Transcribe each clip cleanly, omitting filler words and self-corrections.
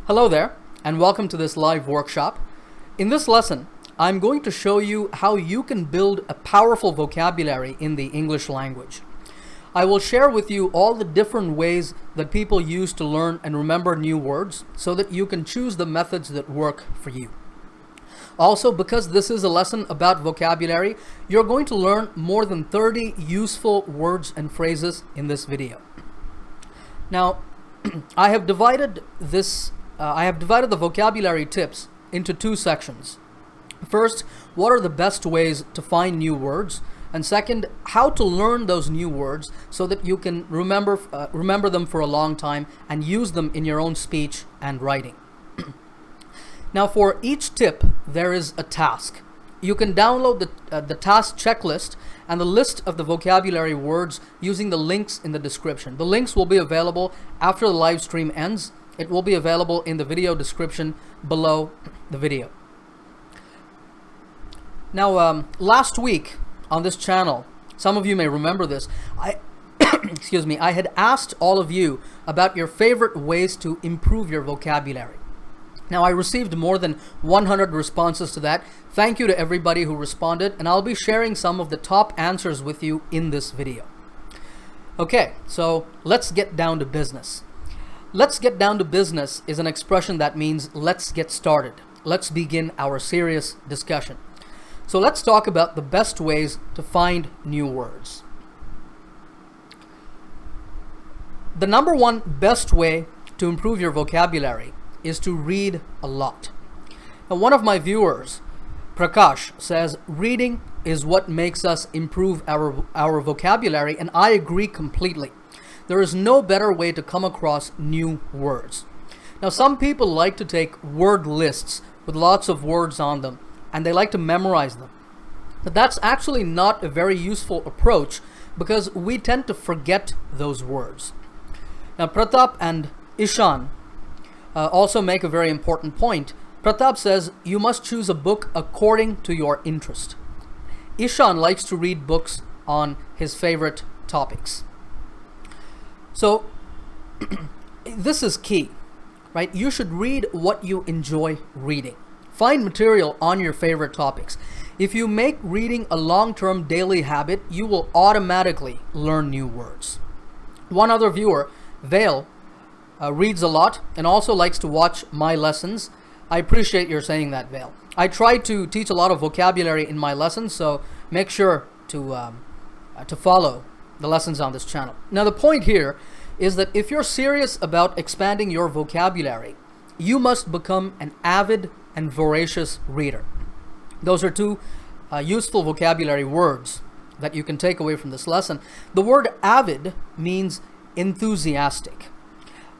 Hello there, and welcome to this live workshop. In this lesson, I'm going to show you how you can build a powerful vocabulary in the English language. I will share with you all the different ways that people use to learn and remember new words so that you can choose the methods that work for you. Also, because this is a lesson about vocabulary, you're going to learn more than 30 useful words and phrases in this video. Now, I have divided the vocabulary tips into two sections. First, what are the best ways to find new words? And second, how to learn those new words so that you can remember them for a long time and use them in your own speech and writing. Now, for each tip, there is a task. You can download the task checklist and the list of the vocabulary words using the links in the description. The links will be available after the live stream ends. It will be available in the video description below the video. Now, last week on this channel, some of you may remember this, I had asked all of you about your favorite ways to improve your vocabulary. Now, I received more than 100 responses to that. Thank you to everybody who responded, and I'll be sharing some of the top answers with you in this video. Okay, so let's get down to business. Let's get down to business is an expression that means let's get started. Let's begin our serious discussion. So let's talk about the best ways to find new words. The number one best way to improve your vocabulary is to read a lot. Now, one of my viewers, Prakash, says reading is what makes us improve our vocabulary, and I agree completely. There is no better way to come across new words. Now, some people like to take word lists with lots of words on them, and they like to memorize them. But that's actually not a very useful approach because we tend to forget those words. Now, Pratap and Ishan also make a very important point. Pratap says you must choose a book according to your interest. Ishan likes to read books on his favorite topics. So this is key, right? You should read what you enjoy reading. Find material on your favorite topics. If you make reading a long-term daily habit, you will automatically learn new words. One other viewer, Vale, reads a lot and also likes to watch my lessons. I appreciate your saying that, Vale. I try to teach a lot of vocabulary in my lessons, so make sure to follow the lessons on this channel. Now, the point here is that if you're serious about expanding your vocabulary, you must become an avid and voracious reader. Those are two useful vocabulary words that you can take away from this lesson. The word avid means enthusiastic.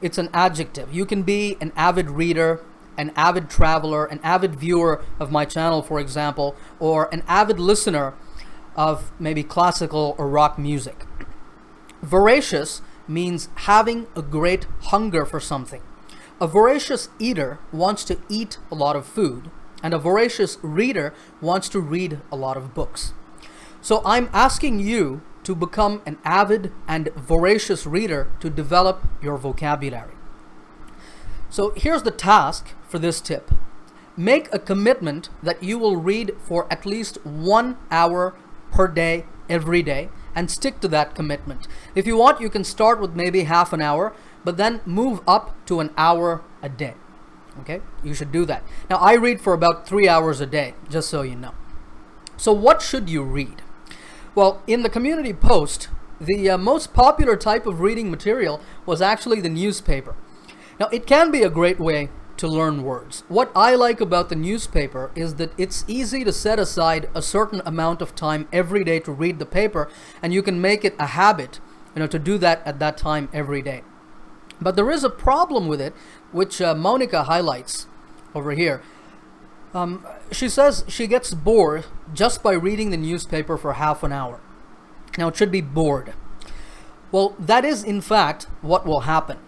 It's an adjective. You can be an avid reader, an avid traveler, an avid viewer of my channel, for example, or an avid listener of maybe classical or rock music. Voracious means having a great hunger for something. A voracious eater wants to eat a lot of food, and a voracious reader wants to read a lot of books. So I'm asking you to become an avid and voracious reader to develop your vocabulary. So here's the task for this tip. Make a commitment that you will read for at least 1 hour per day, every day, and stick to that commitment. If you want, you can start with maybe half an hour, but then move up to an hour a day. Okay, you should do that. Now, I read for about 3 hours a day, just so you know. So what should you read? Well, in the community post, the most popular type of reading material was actually the newspaper. Now, it can be a great way to learn words. What I like about the newspaper is that it's easy to set aside a certain amount of time every day to read the paper, and you can make it a habit, to do that at that time every day. But there is a problem with it, which Monica highlights over here. She says she gets bored just by reading the newspaper for half an hour. Now, it should be bored. Well, that is in fact what will happen.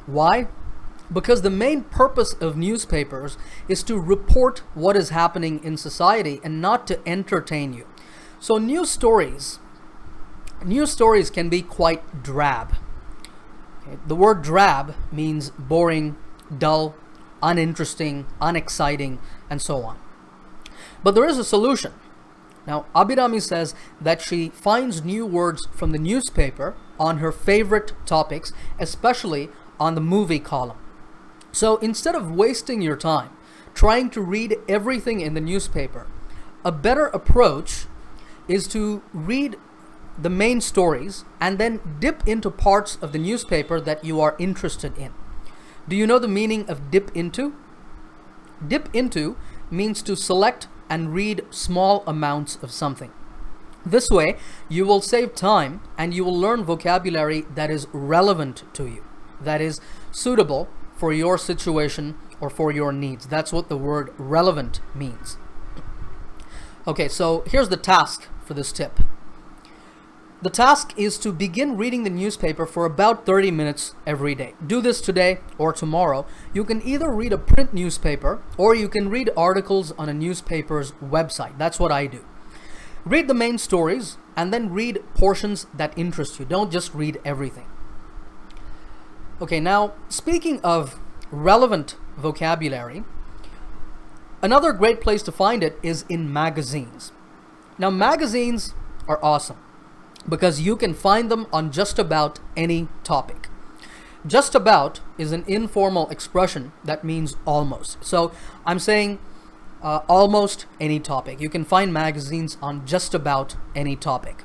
Why? Because the main purpose of newspapers is to report what is happening in society and not to entertain you. So news stories can be quite drab. Okay? The word drab means boring, dull, uninteresting, unexciting, and so on. But there is a solution. Now, Abhirami says that she finds new words from the newspaper on her favorite topics, especially on the movie column. So instead of wasting your time trying to read everything in the newspaper, a better approach is to read the main stories and then dip into parts of the newspaper that you are interested in. Do you know the meaning of dip into? Dip into means to select and read small amounts of something. This way, you will save time and you will learn vocabulary that is relevant to you, that is suitable for your situation or for your needs. That's what the word relevant means. Okay, so here's the task for this tip. The task is to begin reading the newspaper for about 30 minutes every day. Do this today or tomorrow. You can either read a print newspaper or you can read articles on a newspaper's website. That's what I do. Read the main stories and then read portions that interest you. Don't just read everything. Okay, now speaking of relevant vocabulary, another great place to find it is in magazines. Now, magazines are awesome because you can find them on just about any topic. Just about is an informal expression that means almost. So I'm saying almost any topic. You can find magazines on just about any topic.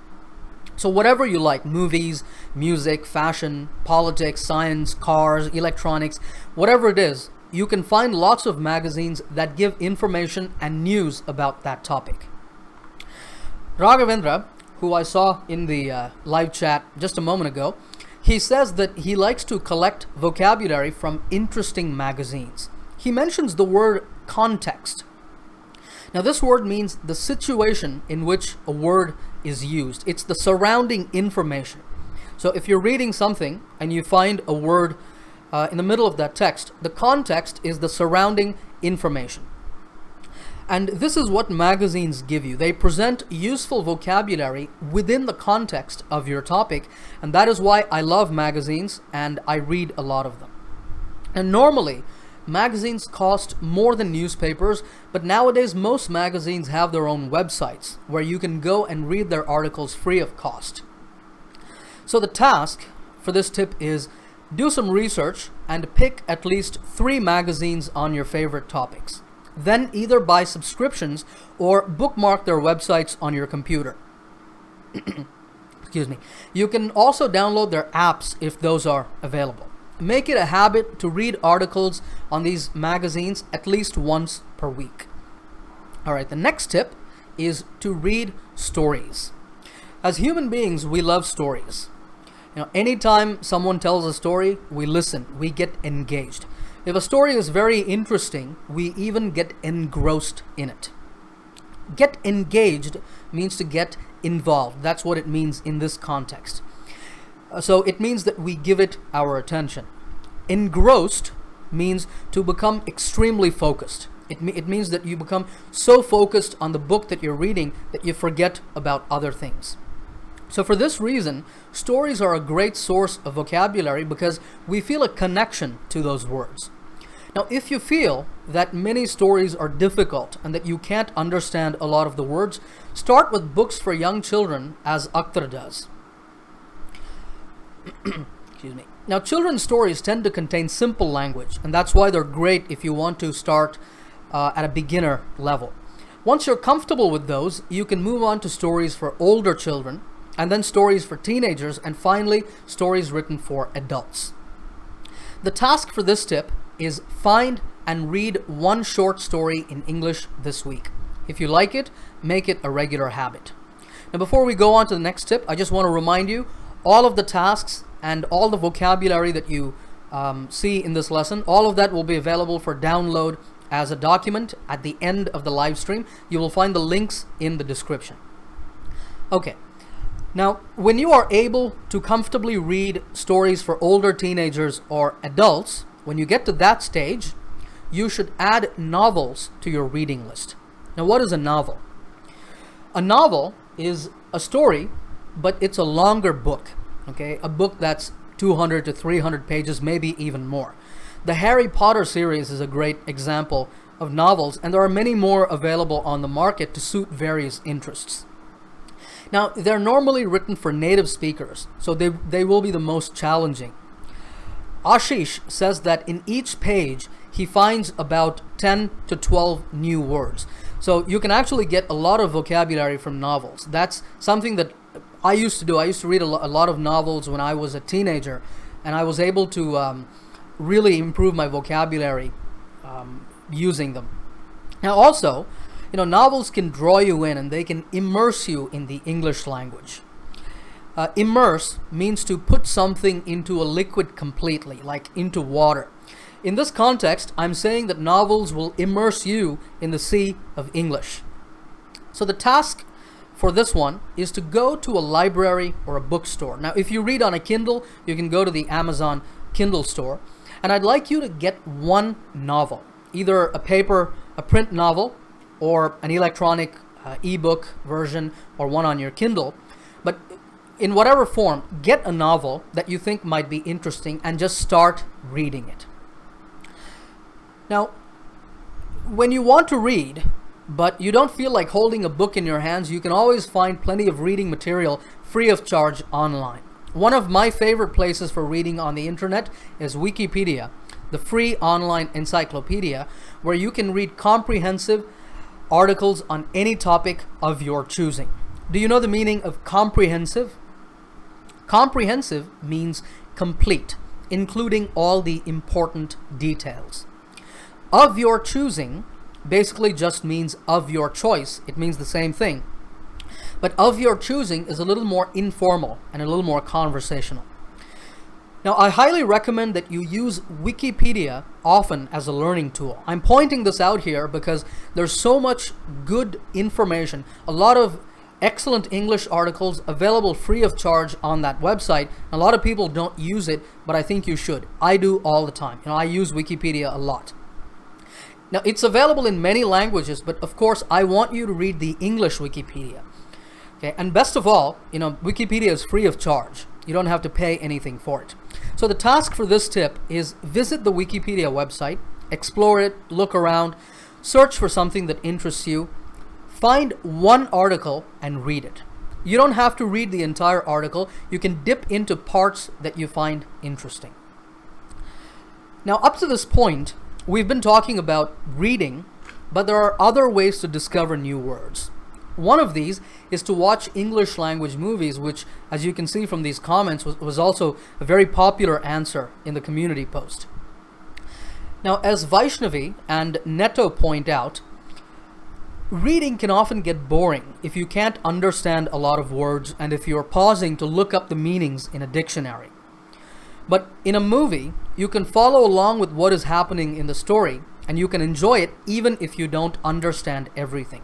So whatever you like, movies, music, fashion, politics, science, cars, electronics, whatever it is, you can find lots of magazines that give information and news about that topic. Raghavendra, who I saw in the live chat just a moment ago, he says that he likes to collect vocabulary from interesting magazines. He mentions the word context. Now, this word means the situation in which a word is used. It's the surrounding information. So if you're reading something and you find a word in the middle of that text, the context is the surrounding information. And this is what magazines give you. They present useful vocabulary within the context of your topic, and that is why I love magazines and I read a lot of them. And normally, magazines cost more than newspapers, but nowadays most magazines have their own websites where you can go and read their articles free of cost. So the task for this tip is do some research and pick at least 3 magazines on your favorite topics. Then either buy subscriptions or bookmark their websites on your computer. Excuse me. You can also download their apps if those are available. Make it a habit to read articles on these magazines at least once per week. All right, the next tip is to read stories. As human beings, we love stories. Anytime someone tells a story, we listen, we get engaged. If a story is very interesting, we even get engrossed in it. Get engaged means to get involved. That's what it means in this context. So it means that we give it our attention. Engrossed means to become extremely focused. It means that you become so focused on the book that you're reading that you forget about other things. So for this reason, stories are a great source of vocabulary because we feel a connection to those words. Now, if you feel that many stories are difficult and that you can't understand a lot of the words, start with books for young children, as Akhtar does. Excuse me. Now, children's stories tend to contain simple language, and that's why they're great if you want to start at a beginner level. Once you're comfortable with those, you can move on to stories for older children, and then stories for teenagers, and finally, stories written for adults. The task for this tip is find and read 1 short story in English this week. If you like it, make it a regular habit. Now, before we go on to the next tip, I just want to remind you, all of the tasks and all the vocabulary that you see in this lesson, all of that will be available for download as a document at the end of the live stream. You will find the links in the description. Okay. Now, when you are able to comfortably read stories for older teenagers or adults, when you get to that stage, you should add novels to your reading list. Now, what is a novel? A novel is a story, but it's a longer book, okay? A book that's 200 to 300 pages, maybe even more. The Harry Potter series is a great example of novels, and there are many more available on the market to suit various interests. Now, they're normally written for native speakers, so they will be the most challenging. Ashish says that in each page, he finds about 10 to 12 new words. So you can actually get a lot of vocabulary from novels. That's something that I used to do. I used to read a lot of novels when I was a teenager, and I was able to really improve my vocabulary using them. Now also, novels can draw you in and they can immerse you in the English language. Immerse means to put something into a liquid completely, like into water. In this context, I'm saying that novels will immerse you in the sea of English. So the task for this one is to go to a library or a bookstore. Now, if you read on a Kindle, you can go to the Amazon Kindle store. And I'd like you to get one novel, either a print novel, or an electronic ebook version, or one on your Kindle. But in whatever form, get a novel that you think might be interesting and just start reading it. Now, when you want to read, but you don't feel like holding a book in your hands, you can always find plenty of reading material free of charge online. One of my favorite places for reading on the internet is Wikipedia, the free online encyclopedia where you can read comprehensive articles on any topic of your choosing. Do you know the meaning of comprehensive? Comprehensive means complete, including all the important details. Of your choosing basically just means of your choice. It means the same thing. But of your choosing is a little more informal and a little more conversational. Now, I highly recommend that you use Wikipedia often as a learning tool. I'm pointing this out here because there's so much good information, a lot of excellent English articles available free of charge on that website. A lot of people don't use it, but I think you should. I do all the time. I use Wikipedia a lot. Now, it's available in many languages, but of course, I want you to read the English Wikipedia. Okay, and best of all, Wikipedia is free of charge. You don't have to pay anything for it. So the task for this tip is visit the Wikipedia website, explore it, look around, search for something that interests you, find one article and read it. You don't have to read the entire article. You can dip into parts that you find interesting. Now, up to this point, we've been talking about reading, but there are other ways to discover new words. One of these is to watch English language movies, which, as you can see from these comments, was also a very popular answer in the community post. Now, as Vaishnavi and Neto point out, reading can often get boring if you can't understand a lot of words and if you're pausing to look up the meanings in a dictionary. But in a movie, you can follow along with what is happening in the story, and you can enjoy it even if you don't understand everything.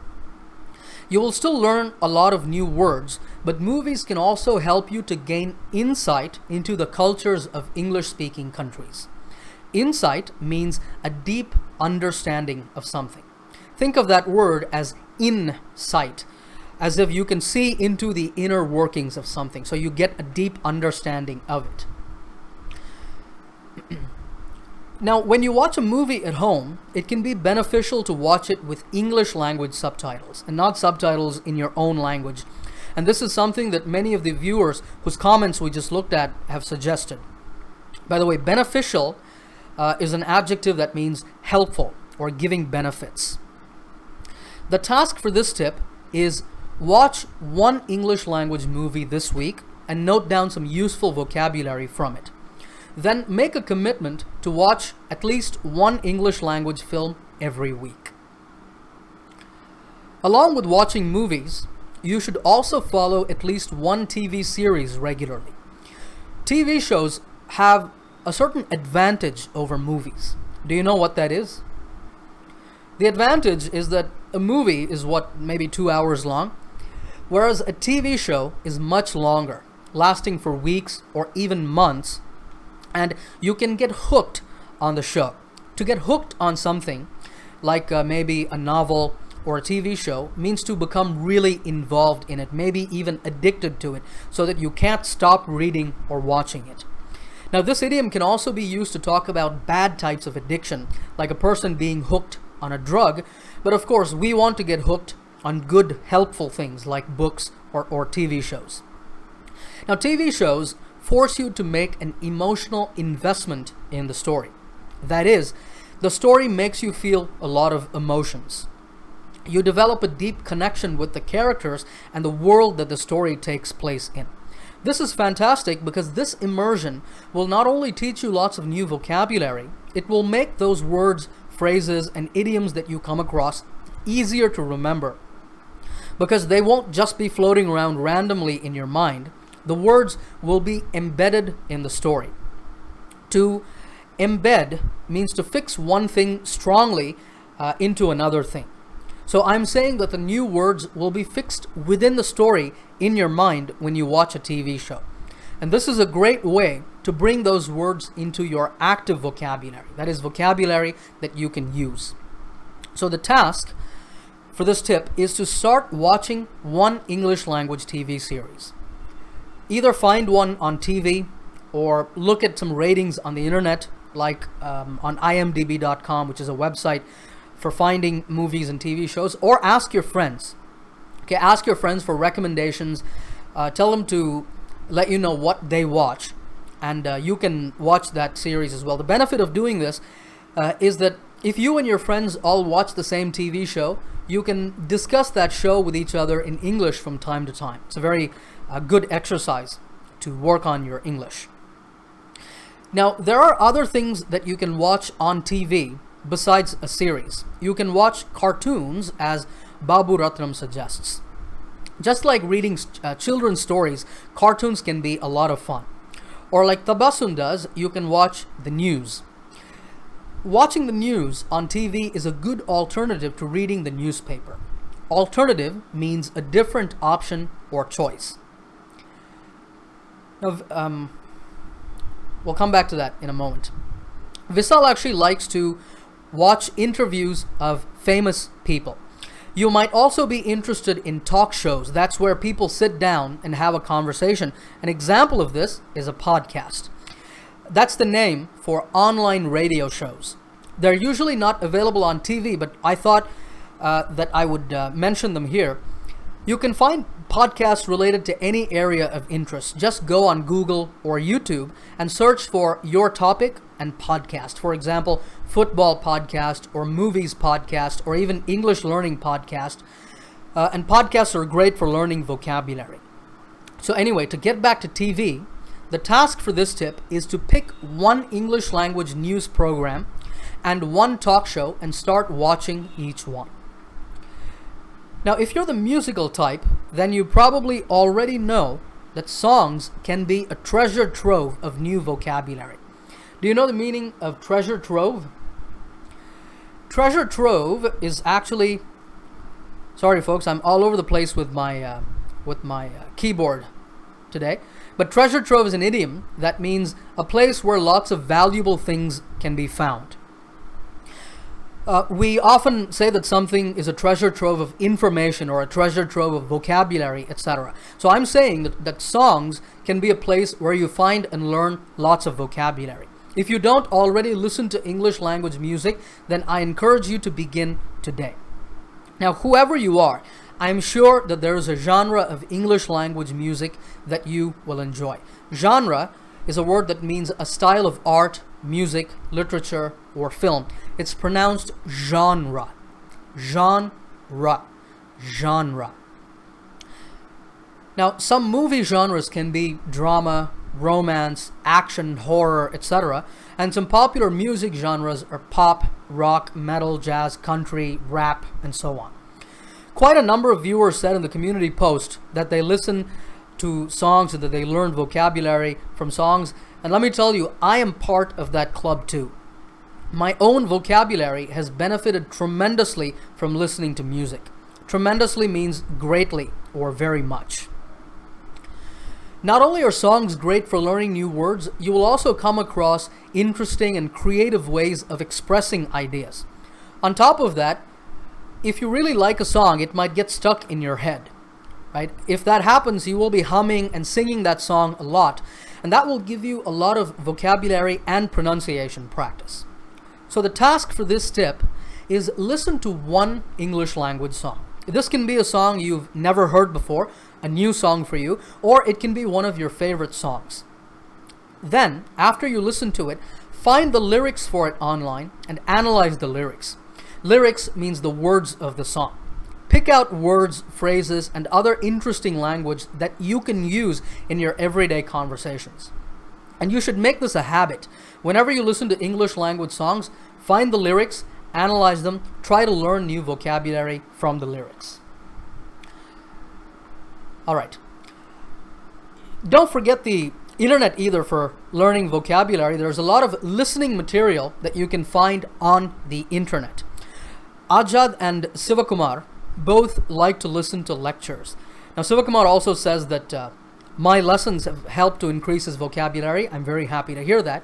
You will still learn a lot of new words, but movies can also help you to gain insight into the cultures of English-speaking countries. Insight means a deep understanding of something. Think of that word as insight, as if you can see into the inner workings of something, so you get a deep understanding of it. Now, when you watch a movie at home, it can be beneficial to watch it with English language subtitles and not subtitles in your own language. And this is something that many of the viewers whose comments we just looked at have suggested. By the way, beneficial is an adjective that means helpful or giving benefits. The task for this tip is watch one English language movie this week and note down some useful vocabulary from it. Then make a commitment to watch at least one English language film every week. Along with watching movies, you should also follow at least one TV series regularly. TV shows have a certain advantage over movies. Do you know what that is? The advantage is that a movie is maybe 2 hours long, whereas a TV show is much longer, lasting for weeks or even months. And you can get hooked on the show. To get hooked on something, like maybe a novel or a TV show, means to become really involved in it, maybe even addicted to it, so that you can't stop reading or watching it. Now, this idiom can also be used to talk about bad types of addiction, like a person being hooked on a drug. But of course, we want to get hooked on good, helpful things like books or TV shows. Now, TV shows force you to make an emotional investment in the story. That is, the story makes you feel a lot of emotions. You develop a deep connection with the characters and the world that the story takes place in. This is fantastic because this immersion will not only teach you lots of new vocabulary, it will make those words, phrases, and idioms that you come across easier to remember, because they won't just be floating around randomly in your mind. The words will be embedded in the story. To embed means to fix one thing strongly into another thing. So I'm saying that the new words will be fixed within the story in your mind when you watch a TV show. And this is a great way to bring those words into your active vocabulary. That is vocabulary that you can use. So the task for this tip is to start watching one English language TV series. Either find one on TV or look at some ratings on the internet, like on imdb.com, which is a website for finding movies and TV shows, or ask your friends. Okay, ask your friends for recommendations. Tell them to let you know what they watch, and you can watch that series as well. The benefit of doing this is that if you and your friends all watch the same TV show, you can discuss that show with each other in English from time to time. It's a very good exercise to work on your English. Now, there are other things that you can watch on TV besides a series. You can watch cartoons, as Babu Ratnam suggests. Just like reading children's stories, cartoons can be a lot of fun. Or like Tabassum does, you can watch the news. Watching the news on TV is a good alternative to reading the newspaper. Alternative means a different option or choice. Now, we'll come back to that in a moment. Vishal actually likes to watch interviews of famous people. You might also be interested in talk shows. That's where people sit down and have a conversation. An example of this is a podcast. That's the name for online radio shows. They're usually not available on TV, but I thought that I would mention them here. You can find podcasts related to any area of interest. Just go on Google or YouTube and search for your topic and podcast. For example, football podcast or movies podcast or even English learning podcast. And podcasts are great for learning vocabulary. So anyway, to get back to TV, the task for this tip is to pick one English language news program and one talk show and start watching each one. Now, if you're the musical type, then you probably already know that songs can be a treasure trove of new vocabulary. Do you know the meaning of treasure trove? Treasure trove is actually... Sorry folks, I'm all over the place with my keyboard today. But treasure trove is an idiom that means a place where lots of valuable things can be found. We often say that something is a treasure trove of information or a treasure trove of vocabulary, etc. So I'm saying that songs can be a place where you find and learn lots of vocabulary. If you don't already listen to English language music, then I encourage you to begin today. Now, whoever you are, I'm sure that there is a genre of English language music that you will enjoy. Genre is a word that means a style of art, music, literature, or film. It's pronounced genre. Genre. Genre. Now, some movie genres can be drama, romance, action, horror, etc. And some popular music genres are pop, rock, metal, jazz, country, rap, and so on. Quite a number of viewers said in the community post that they listen to songs and that they learn vocabulary from songs. And let me tell you, I am part of that club too. My own vocabulary has benefited tremendously from listening to music. Tremendously means greatly or very much. Not only are songs great for learning new words, you will also come across interesting and creative ways of expressing ideas. On top of that, if you really like a song, it might get stuck in your head, right? If that happens, you will be humming and singing that song a lot. and that will give you a lot of vocabulary and pronunciation practice. So the task for this tip is listen to one English language song. This can be a song you've never heard before, a new song for you, or it can be one of your favorite songs. Then, after you listen to it, find the lyrics for it online and analyze the lyrics. Lyrics means the words of the song. Pick out words, phrases, and other interesting language that you can use in your everyday conversations. And you should make this a habit. Whenever you listen to English language songs, find the lyrics, analyze them, try to learn new vocabulary from the lyrics. All right. Don't forget the internet either for learning vocabulary. There's a lot of listening material that you can find on the internet. Ajad and Sivakumar both like to listen to lectures. Now, Sivakumar also says that my lessons have helped to increase his vocabulary. I'm very happy to hear that.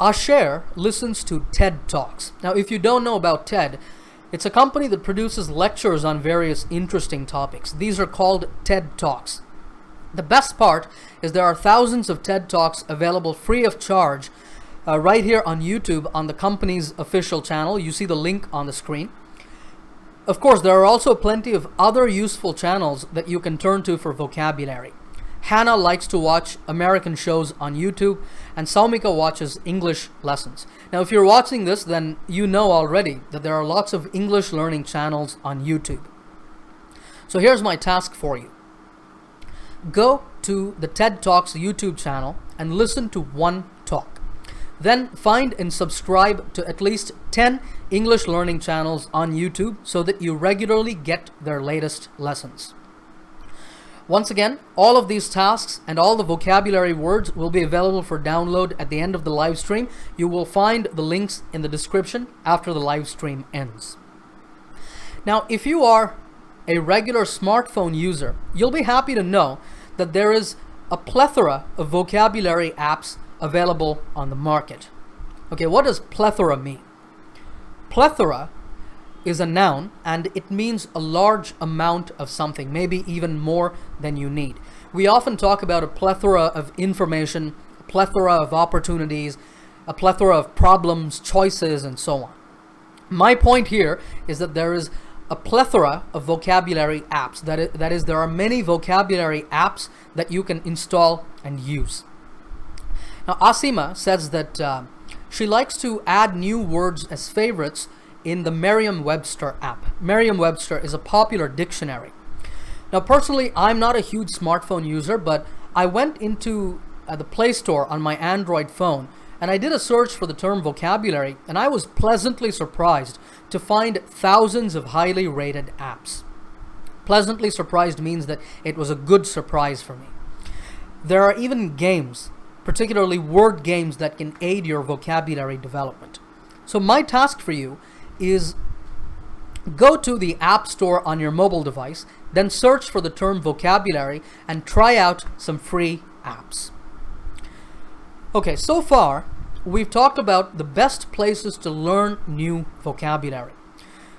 Asher listens to TED Talks. Now, if you don't know about TED, it's a company that produces lectures on various interesting topics. These are called TED Talks. The best part is there are thousands of TED Talks available free of charge right here on YouTube on the company's official channel. You see the link on the screen. Of course, there are also plenty of other useful channels that you can turn to for vocabulary. Hannah likes to watch American shows on YouTube, and Saumika watches English lessons. Now, if you're watching this, then you know already that there are lots of English learning channels on YouTube. So here's my task for you. Go to the TED Talks YouTube channel and listen to one talk. Then find and subscribe to at least 10 English learning channels on YouTube so that you regularly get their latest lessons. Once again, all of these tasks and all the vocabulary words will be available for download at the end of the live stream. You will find the links in the description after the live stream ends. Now, if you are a regular smartphone user, you'll be happy to know that there is a plethora of vocabulary apps available on the market. Okay, what does plethora mean? Plethora is a noun and it means a large amount of something, maybe even more than you need. We often talk about a plethora of information, a plethora of opportunities, a plethora of problems, choices, and so on. My point here is that there is a plethora of vocabulary apps. That is, there are many vocabulary apps that you can install and use. Now, Asima says that she likes to add new words as favorites in the Merriam-Webster app. Merriam-Webster is a popular dictionary. Now, personally, I'm not a huge smartphone user, but I went into the Play Store on my Android phone and I did a search for the term vocabulary, and I was pleasantly surprised to find thousands of highly rated apps. Pleasantly surprised means that it was a good surprise for me. There are even games, particularly word games, that can aid your vocabulary development. So my task for you is go to the App Store on your mobile device, then search for the term vocabulary and try out some free apps. Okay, so far we've talked about the best places to learn new vocabulary.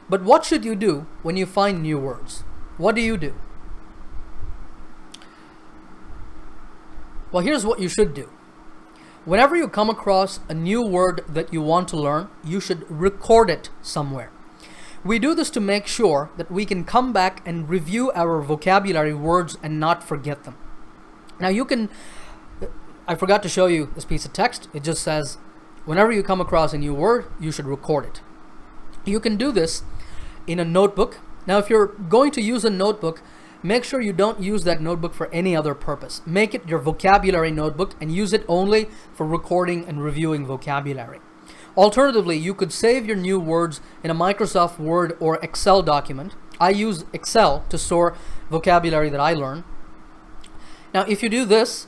But what should you do when you find new words? What do you do? Well, here's what you should do. Whenever you come across a new word that you want to learn, you should record it somewhere. We do this to make sure that we can come back and review our vocabulary words and not forget them. Now I forgot to show you this piece of text. It just says, whenever you come across a new word, you should record it. You can do this in a notebook. Now, if you're going to use a notebook, make sure you don't use that notebook for any other purpose. Make it your vocabulary notebook and use it only for recording and reviewing vocabulary. Alternatively, you could save your new words in a Microsoft Word or Excel document. I use Excel to store vocabulary that I learn. Now, if you do this,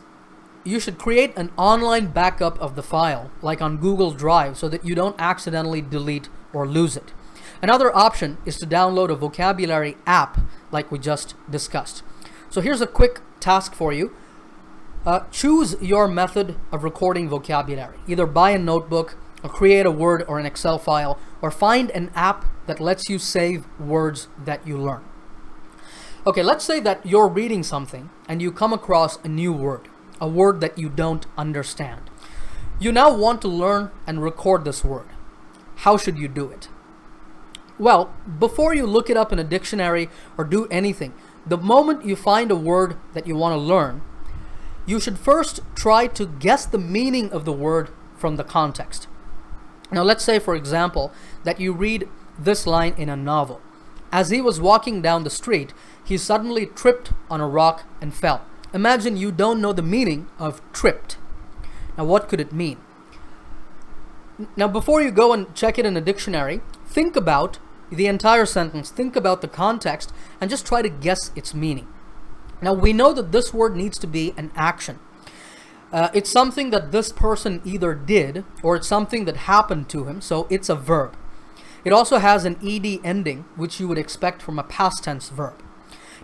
you should create an online backup of the file, like on Google Drive, so that you don't accidentally delete or lose it. Another option is to download a vocabulary app like we just discussed. So here's a quick task for you. Choose your method of recording vocabulary. Either buy a notebook or create a Word or an Excel file, or find an app that lets you save words that you learn. Okay, let's say that you're reading something and you come across a new word. a word that you don't understand. You now want to learn and record this word. How should you do it? Well, before you look it up in a dictionary or do anything, the moment you find a word that you want to learn, you should first try to guess the meaning of the word from the context. Now, let's say, for example, that you read this line in a novel. As he was walking down the street, he suddenly tripped on a rock and fell. Imagine you don't know the meaning of tripped. Now, what could it mean? Now, before you go and check it in a dictionary, think about the entire sentence, think about the context, and just try to guess its meaning. Now, we know that this word needs to be an action. It's something that this person either did or it's something that happened to him, so it's a verb. It also has an ed ending, which you would expect from a past tense verb.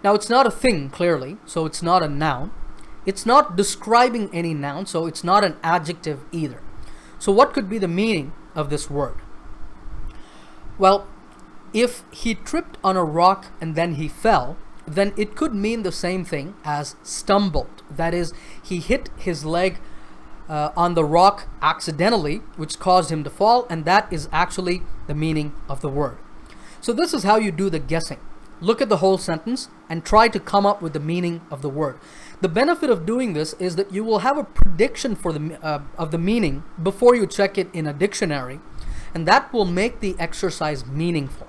Now, it's not a thing, clearly, so it's not a noun. It's not describing any noun, so it's not an adjective either. So what could be the meaning of this word? Well, if he tripped on a rock and then he fell, then it could mean the same thing as stumbled. That is, he hit his leg on the rock accidentally, which caused him to fall, and that is actually the meaning of the word. So this is how you do the guessing. Look at the whole sentence and try to come up with the meaning of the word. The benefit of doing this is that you will have a prediction for of the meaning before you check it in a dictionary, and that will make the exercise meaningful.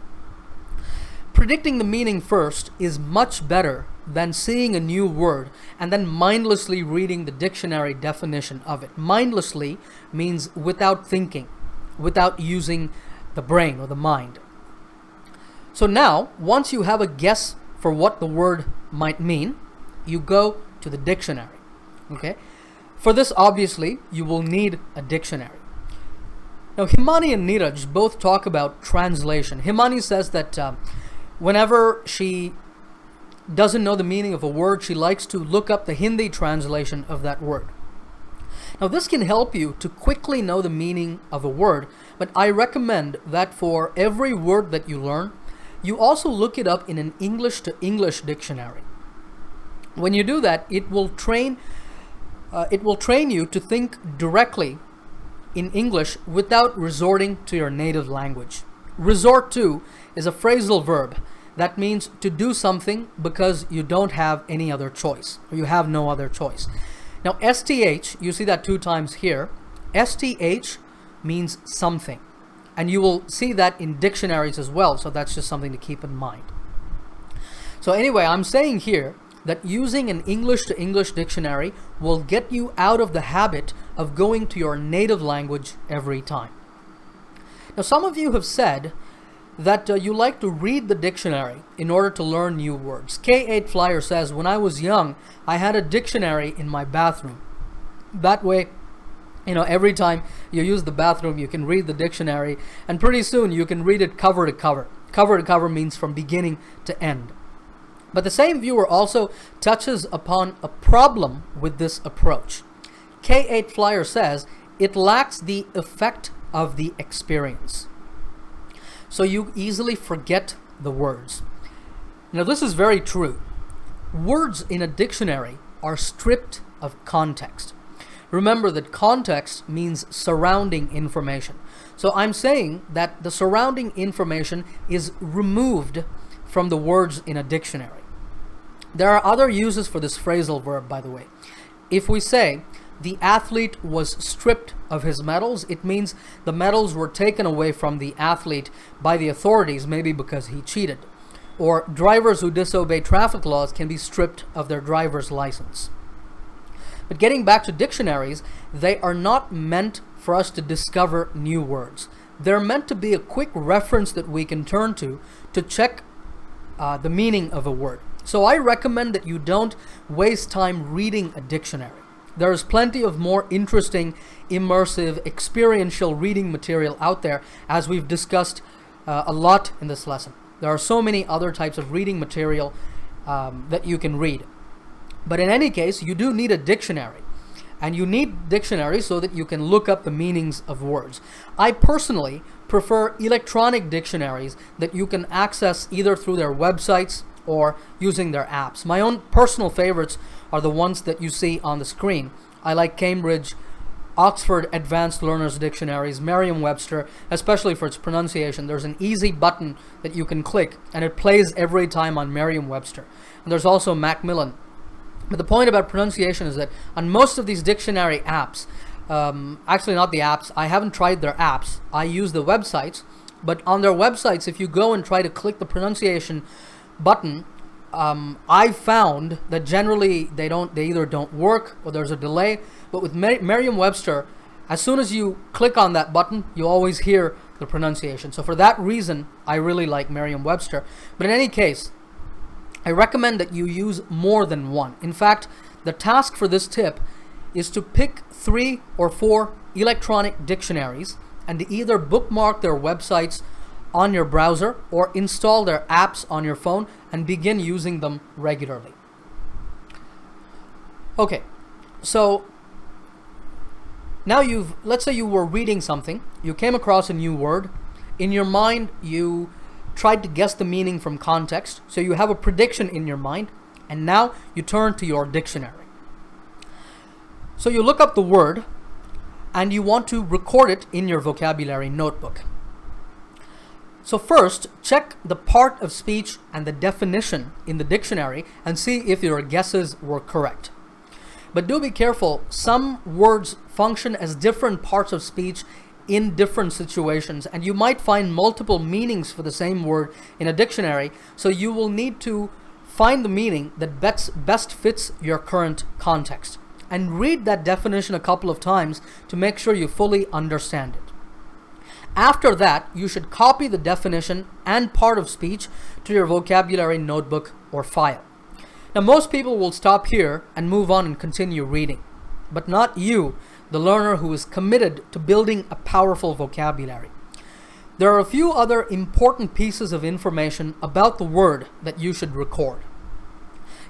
Predicting the meaning first is much better than seeing a new word and then mindlessly reading the dictionary definition of it. Mindlessly means without thinking, without using the brain or the mind. So now, once you have a guess for what the word might mean, you go to the dictionary. Okay? For this, obviously, you will need a dictionary. Now, Himani and Neeraj both talk about translation. Himani says that whenever she doesn't know the meaning of a word, she likes to look up the Hindi translation of that word. Now, this can help you to quickly know the meaning of a word, but I recommend that for every word that you learn, you also look it up in an English to English dictionary. When you do that, it will train you to think directly in English without resorting to your native language. Resort to is a phrasal verb that means to do something because you don't have any other choice, or you have no other choice. Now, STH, you see that 2 times here. STH means something, and you will see that in dictionaries as well, so that's just something to keep in mind. So anyway, I'm saying here that using an English to English dictionary will get you out of the habit of going to your native language every time. Now, some of you have said that you like to read the dictionary in order to learn new words. K8 Flyer says, when I was young, I had a dictionary in my bathroom. That way, every time you use the bathroom, you can read the dictionary, and pretty soon you can read it cover to cover. Cover to cover means from beginning to end. But the same viewer also touches upon a problem with this approach. K8 Flyer says, it lacks the effect of the experience. So you easily forget the words. Now, this is very true. Words in a dictionary are stripped of context. Remember that context means surrounding information. So I'm saying that the surrounding information is removed from the words in a dictionary. There are other uses for this phrasal verb, by the way. If we say, the athlete was stripped of his medals, it means the medals were taken away from the athlete by the authorities, maybe because he cheated. Or drivers who disobey traffic laws can be stripped of their driver's license. But getting back to dictionaries, they are not meant for us to discover new words. They're meant to be a quick reference that we can turn to check the meaning of a word. So I recommend that you don't waste time reading a dictionary. There is plenty of more interesting, immersive, experiential reading material out there, as we've discussed a lot in this lesson. There are so many other types of reading material that you can read. But in any case, you do need a dictionary. And you need dictionaries so that you can look up the meanings of words. I personally prefer electronic dictionaries that you can access either through their websites or using their apps. My own personal favorites are the ones that you see on the screen. I like Cambridge, Oxford Advanced Learners Dictionaries, Merriam-Webster, especially for its pronunciation. There's an easy button that you can click, and it plays every time on Merriam-Webster. And there's also Macmillan. But the point about pronunciation is that on most of these dictionary apps, actually not the apps, I haven't tried their apps, I use the websites, but on their websites, if you go and try to click the pronunciation button, I found that generally they either don't work or there's a delay. But with Merriam-Webster, as soon as you click on that button, you always hear the pronunciation. So for that reason, I really like Merriam-Webster. But in any case, I recommend that you use more than one. In fact, the task for this tip is to pick 3 or 4 electronic dictionaries and to either bookmark their websites on your browser or install their apps on your phone and begin using them regularly. Okay, so now let's say you were reading something, you came across a new word. In your mind, you tried to guess the meaning from context, so you have a prediction in your mind, and now you turn to your dictionary. So you look up the word, and you want to record it in your vocabulary notebook. So first, check the part of speech and the definition in the dictionary and see if your guesses were correct. But do be careful, some words function as different parts of speech in different situations, and you might find multiple meanings for the same word in a dictionary, so you will need to find the meaning that best fits your current context. And read that definition a couple of times to make sure you fully understand it. After that, you should copy the definition and part of speech to your vocabulary notebook or file. Now, most people will stop here and move on and continue reading, but not you, the learner who is committed to building a powerful vocabulary. There are a few other important pieces of information about the word that you should record.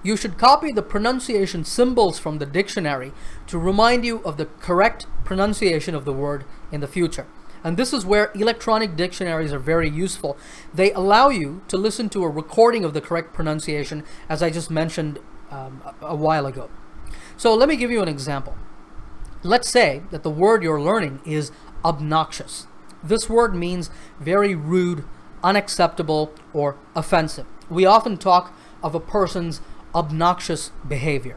You should copy the pronunciation symbols from the dictionary to remind you of the correct pronunciation of the word in the future. And this is where electronic dictionaries are very useful. They allow you to listen to a recording of the correct pronunciation, as I just mentioned a while ago. So let me give you an example. Let's say that the word you're learning is obnoxious. This word means very rude, unacceptable, or offensive. We often talk of a person's obnoxious behavior.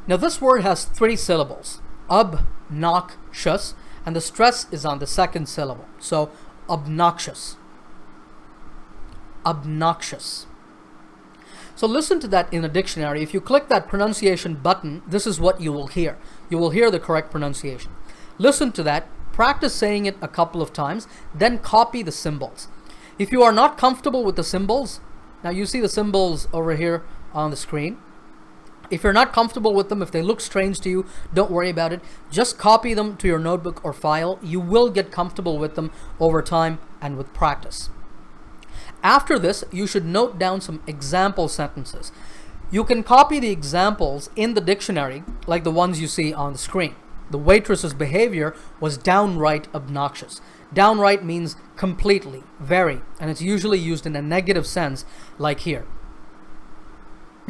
Now this word has 3 syllables, obnoxious, and the stress is on the second syllable. So obnoxious. Obnoxious. So listen to that in a dictionary. If you click that pronunciation button, this is what you will hear. You will hear the correct pronunciation. Listen to that, practice saying it a couple of times, then copy the symbols. If you are not comfortable with the symbols, now you see the symbols over here on the screen. If you're not comfortable with them, if they look strange to you, don't worry about it. Just copy them to your notebook or file. You will get comfortable with them over time and with practice. After this, you should note down some example sentences. You can copy the examples in the dictionary, like the ones you see on the screen. The waitress's behavior was downright obnoxious. Downright means completely, very, and it's usually used in a negative sense, like here.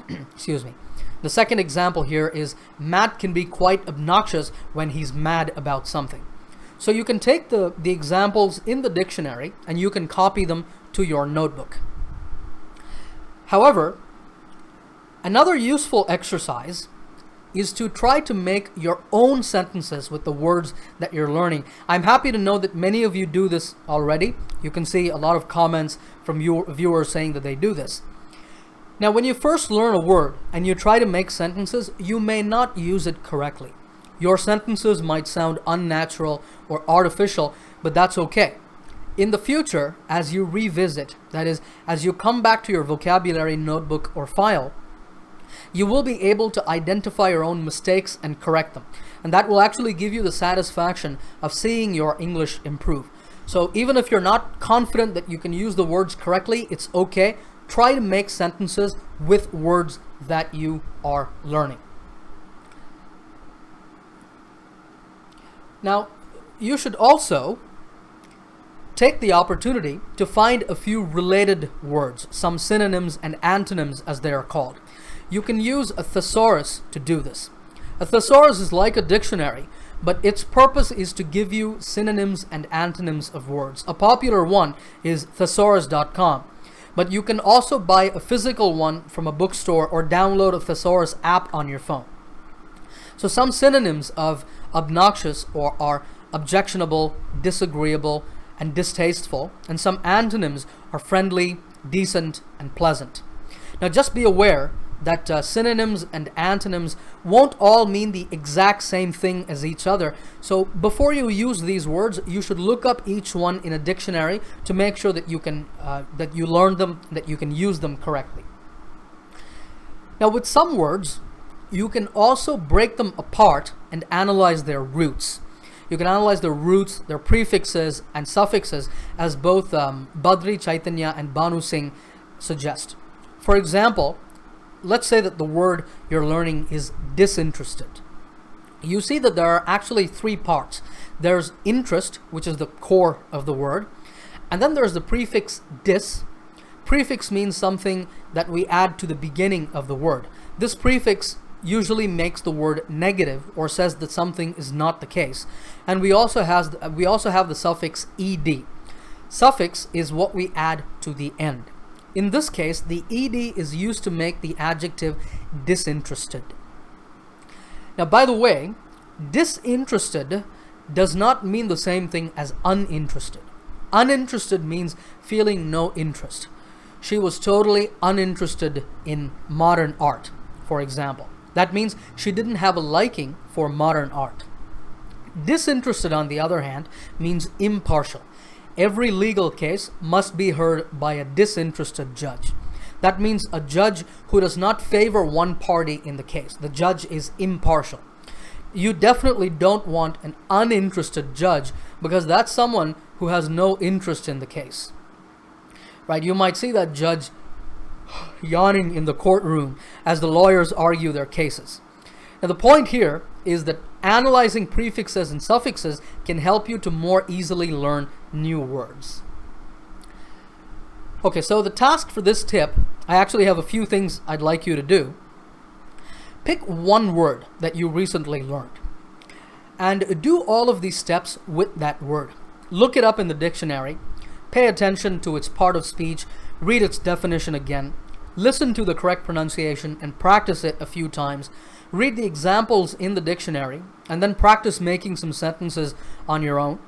Excuse me. The second example here is Matt can be quite obnoxious when he's mad about something. So you can take the examples in the dictionary and you can copy them to your notebook. However, another useful exercise is to try to make your own sentences with the words that you're learning. I'm happy to know that many of you do this already. You can see a lot of comments from your viewers saying that they do this. Now, when you first learn a word and you try to make sentences, you may not use it correctly. Your sentences might sound unnatural or artificial, but that's okay. In the future, as you revisit, that is, as you come back to your vocabulary notebook or file, you will be able to identify your own mistakes and correct them. And that will actually give you the satisfaction of seeing your English improve. So even if you're not confident that you can use the words correctly, it's okay. Try to make sentences with words that you are learning. Now, you should also take the opportunity to find a few related words, some synonyms and antonyms as they are called. you can use a thesaurus to do this. A thesaurus is like a dictionary, but its purpose is to give you synonyms and antonyms of words. A popular one is thesaurus.com, but you can also buy a physical one from a bookstore or download a thesaurus app on your phone. So some synonyms of obnoxious or are objectionable, disagreeable, and distasteful, and some antonyms are friendly, decent, and pleasant. Now just be aware that synonyms and antonyms won't all mean the exact same thing as each other. So before you use these words, you should look up each one in a dictionary to make sure that that you learn them, that you can use them correctly. Now with some words, you can also break them apart and analyze their roots. You can analyze their roots, their prefixes and suffixes, as both Badri Chaitanya and Banu Singh suggest. For example, let's say that the word you're learning is disinterested. You see that there are actually three parts. There's interest, which is the core of the word, and then there's the prefix dis. Prefix means something that we add to the beginning of the word. This prefix usually makes the word negative or says that something is not the case. And we also have the suffix ed. Suffix is what we add to the end. In this case, the ed is used to make the adjective disinterested. Now, by the way, disinterested does not mean the same thing as uninterested. Uninterested means feeling no interest. She was totally uninterested in modern art, for example. That means she didn't have a liking for modern art. Disinterested, on the other hand, means impartial. Every legal case must be heard by a disinterested judge. That means a judge who does not favor one party in the case. The judge is impartial. You definitely don't want an uninterested judge, because that's someone who has no interest in the case. Right? You might see that judge yawning in the courtroom as the lawyers argue their cases. Now the point here is that analyzing prefixes and suffixes can help you to more easily learn new words. Okay, so the task for this tip, I actually have a few things I'd like you to do. Pick one word that you recently learned and do all of these steps with that word. Look it up in the dictionary, pay attention to its part of speech, read its definition again, listen to the correct pronunciation and practice it a few times. Read the examples in the dictionary and then practice making some sentences on your own.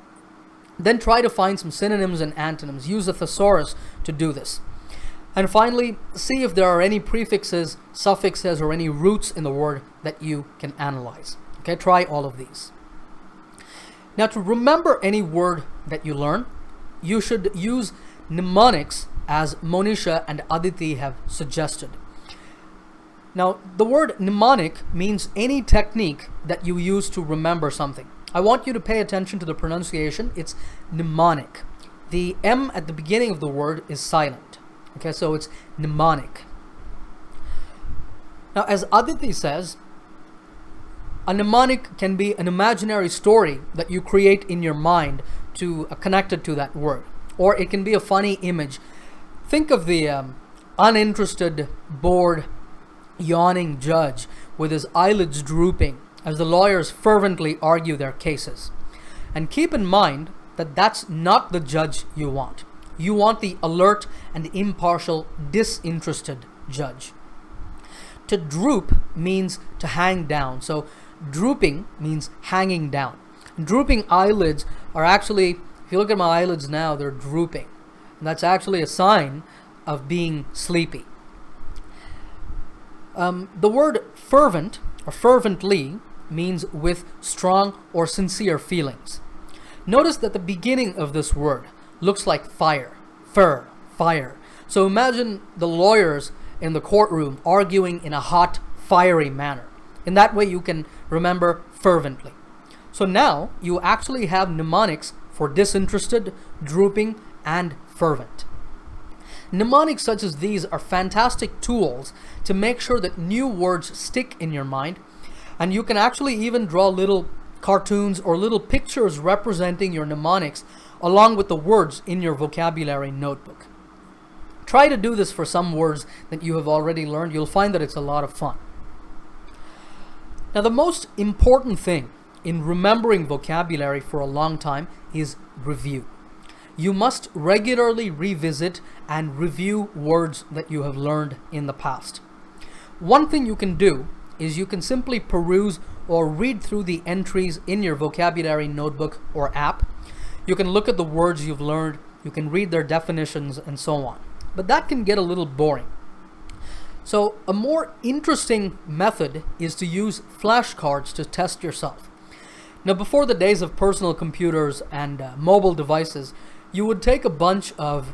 Then try to find some synonyms and antonyms. Use a thesaurus to do this. And finally, see if there are any prefixes, suffixes, or any roots in the word that you can analyze. Okay, try all of these. Now, to remember any word that you learn, you should use mnemonics, as Monisha and Aditi have suggested. Now, the word mnemonic means any technique that you use to remember something. I want you to pay attention to the pronunciation. It's mnemonic. The M at the beginning of the word is silent. Okay, so it's mnemonic. Now, as Aditi says, a mnemonic can be an imaginary story that you create in your mind to connected to that word, or it can be a funny image. Think of the uninterested, bored, yawning judge with his eyelids drooping as the lawyers fervently argue their cases. And keep in mind that that's not the judge you want. You want the alert and impartial, disinterested judge. To droop means to hang down. So drooping means hanging down. Drooping eyelids are actually, if you look at my eyelids now, they're drooping. And that's actually a sign of being sleepy. The word fervent or fervently means with strong or sincere feelings. Notice that the beginning of this word looks like fire, fire. So imagine the lawyers in the courtroom arguing in a hot, fiery manner. In that way you can remember fervently. So now you actually have mnemonics for disinterested, drooping, and fervent. Mnemonics such as these are fantastic tools to make sure that new words stick in your mind, and you can actually even draw little cartoons or little pictures representing your mnemonics along with the words in your vocabulary notebook. Try to do this for some words that you have already learned. You'll find that it's a lot of fun. Now, the most important thing in remembering vocabulary for a long time is review. You must regularly revisit and review words that you have learned in the past. One thing you can do is you can simply peruse or read through the entries in your vocabulary notebook or app. You can look at the words you've learned, you can read their definitions and so on. But that can get a little boring. So a more interesting method is to use flashcards to test yourself. Now, before the days of personal computers and mobile devices, you would take a bunch of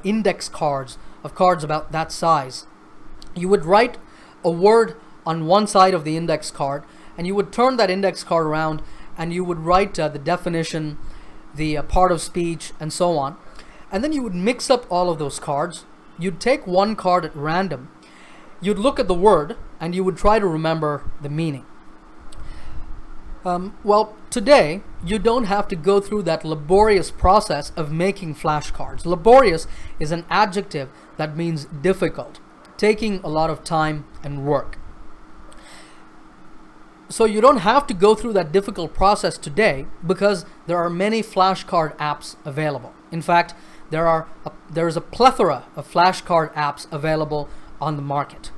index cards, of cards about that size. You would write a word on one side of the index card, and you would turn that index card around and you would write the definition, the part of speech, and so on. And then you would mix up all of those cards. You'd take one card at random. You'd look at the word and you would try to remember the meaning. Well, today you don't have to go through that laborious process of making flashcards. Laborious is an adjective that means difficult, taking a lot of time and work. So you don't have to go through that difficult process today because there are many flashcard apps available. In fact, there is a plethora of flashcard apps available on the market.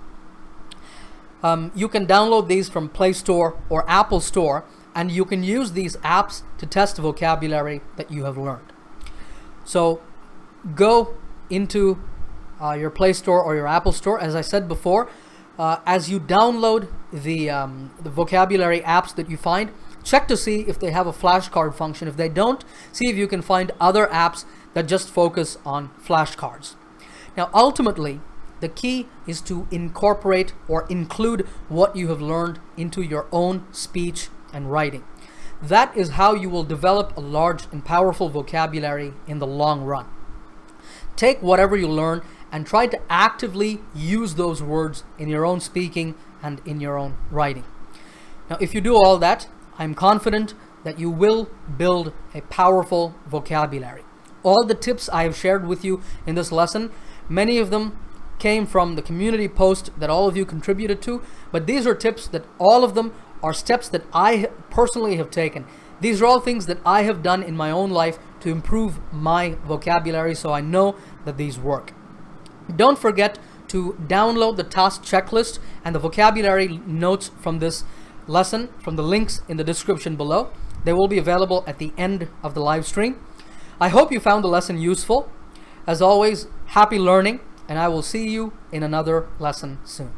You can download these from Play Store or Apple Store, and you can use these apps to test vocabulary that you have learned. So go into your Play Store or your Apple Store. As I said before, as you download the vocabulary apps that you find, check to see if they have a flashcard function. If they don't, see if you can find other apps that just focus on flashcards. Now, ultimately, the key is to incorporate or include what you have learned into your own speech and writing. That is how you will develop a large and powerful vocabulary in the long run. Take whatever you learn and try to actively use those words in your own speaking and in your own writing. Now, if you do all that, I'm confident that you will build a powerful vocabulary. All the tips I have shared with you in this lesson, many of them came from the community post that all of you contributed to, but these are tips that all of them are steps that I personally have taken. These are all things that I have done in my own life to improve my vocabulary, so I know that these work. Don't forget to download the task checklist and the vocabulary notes from this lesson from the links in the description below. They will be available at the end of the live stream. I hope you found the lesson useful. As always, happy learning, and I will see you in another lesson soon.